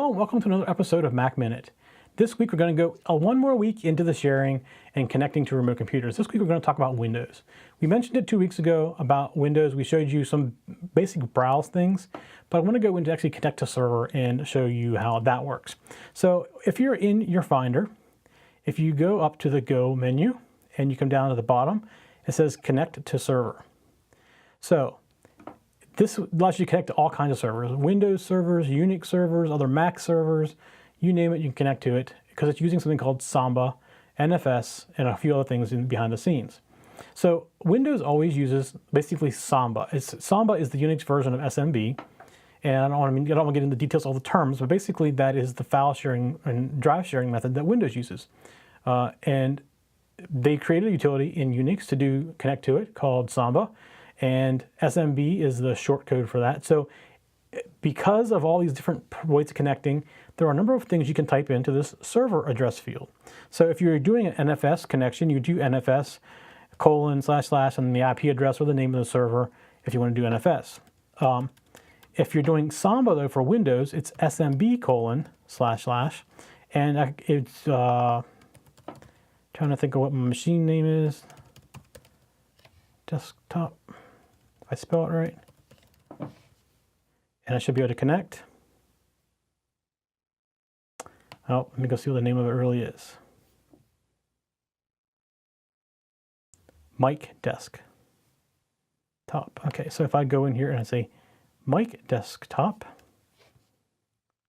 Hello and welcome to another episode of Mac Minute. This week we're going to go one more week into the sharing and connecting to remote computers. This week we're going to talk about Windows. We mentioned it 2 weeks ago about Windows. We showed you some basic browse things, but I want to go into actually connect to server and show you how that works. So if you're in your Finder, if you go up to the Go menu and you come down to the bottom, it says Connect to Server. So this allows you to connect to all kinds of servers, Windows servers, Unix servers, other Mac servers, you name it, you can connect to it because it's using something called Samba, NFS, and a few other things behind the scenes. So Windows always uses basically Samba. Samba is the Unix version of SMB, and I don't want to get into the details of all the terms, but basically that is the file sharing and drive sharing method that Windows uses. And they created a utility in Unix to connect to it called Samba. And SMB is the short code for that. So because of all these different ways of connecting, there are a number of things you can type into this server address field. So if you're doing an NFS connection, you do NFS : and the IP address or the name of the server if you want to do NFS. If you're doing Samba though for Windows, it's SMB : and it's trying to think of what my machine name is. Desktop. If I spell it right. And I should be able to connect. Oh, let me go see what the name of it really is. Mic Desktop. Okay, so if I go in here and I say Mic Desktop,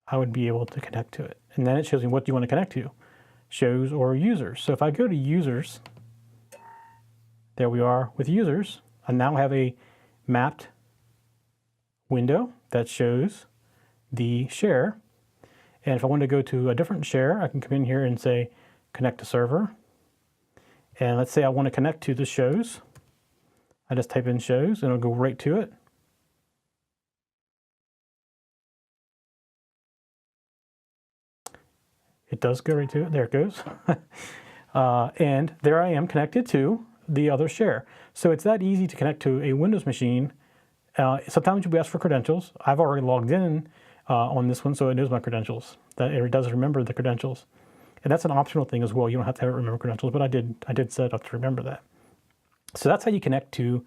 I would be able to connect to it. And then it shows me what do you want to connect to, shows or users. So if I go to users, there we are with users. I now have a mapped window that shows the share. And if I want to go to a different share, I can come in here and say connect to server. And let's say I want to connect to the shows. I just type in shows and it'll go right to it. It does go right to it. There it goes. And there I am connected to the other share. So it's that easy to connect to a Windows machine. Sometimes you'll be asked for credentials. I've already logged in on this one, so it knows my credentials. It does remember the credentials. And that's an optional thing as well. You don't have to have it remember credentials, but I did set it up to remember that. So that's how you connect to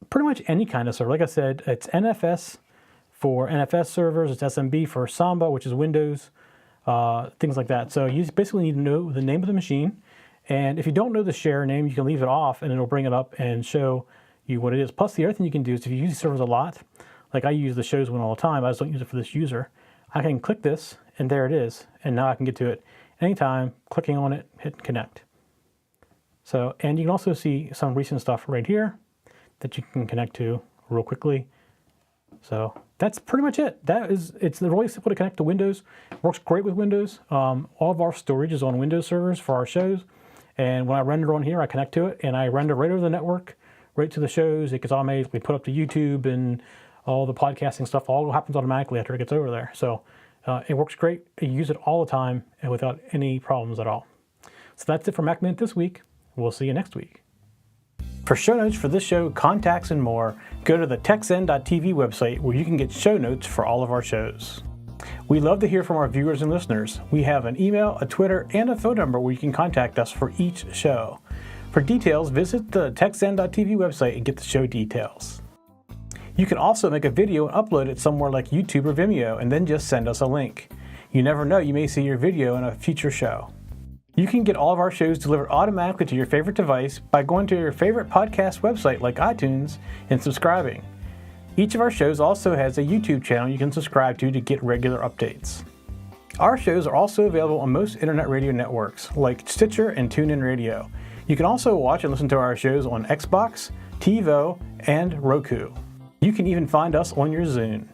pretty much any kind of server. Like I said, it's NFS for NFS servers. It's SMB for Samba, which is Windows, things like that. So you basically need to know the name of the machine. And if you don't know the share name, you can leave it off and it'll bring it up and show you what it is. Plus, the other thing you can do is if you use servers a lot, like I use the shows one all the time, I just don't use it for this user, I can click this and there it is. And now I can get to it anytime, clicking on it, hit connect. So, and you can also see some recent stuff right here that you can connect to real quickly. So that's pretty much it. It's really simple to connect to Windows. It works great with Windows. All of our storage is on Windows servers for our shows. And when I render on here, I connect to it and I render right over the network, right to the shows. It gets automatically put up to YouTube and all the podcasting stuff. All happens automatically after it gets over there. So it works great. You use it all the time and without any problems at all. So that's it for Mac Minute this week. We'll see you next week. For show notes for this show, contacts, and more, go to the techzen.tv website where you can get show notes for all of our shows. We love to hear from our viewers and listeners. We have an email, a Twitter, and a phone number where you can contact us for each show. For details, visit the techzen.tv website and get the show details. You can also make a video and upload it somewhere like YouTube or Vimeo and then just send us a link. You never know, you may see your video in a future show. You can get all of our shows delivered automatically to your favorite device by going to your favorite podcast website like iTunes and subscribing. Each of our shows also has a YouTube channel you can subscribe to get regular updates. Our shows are also available on most internet radio networks like Stitcher and TuneIn Radio. You can also watch and listen to our shows on Xbox, TiVo, and Roku. You can even find us on your Zune.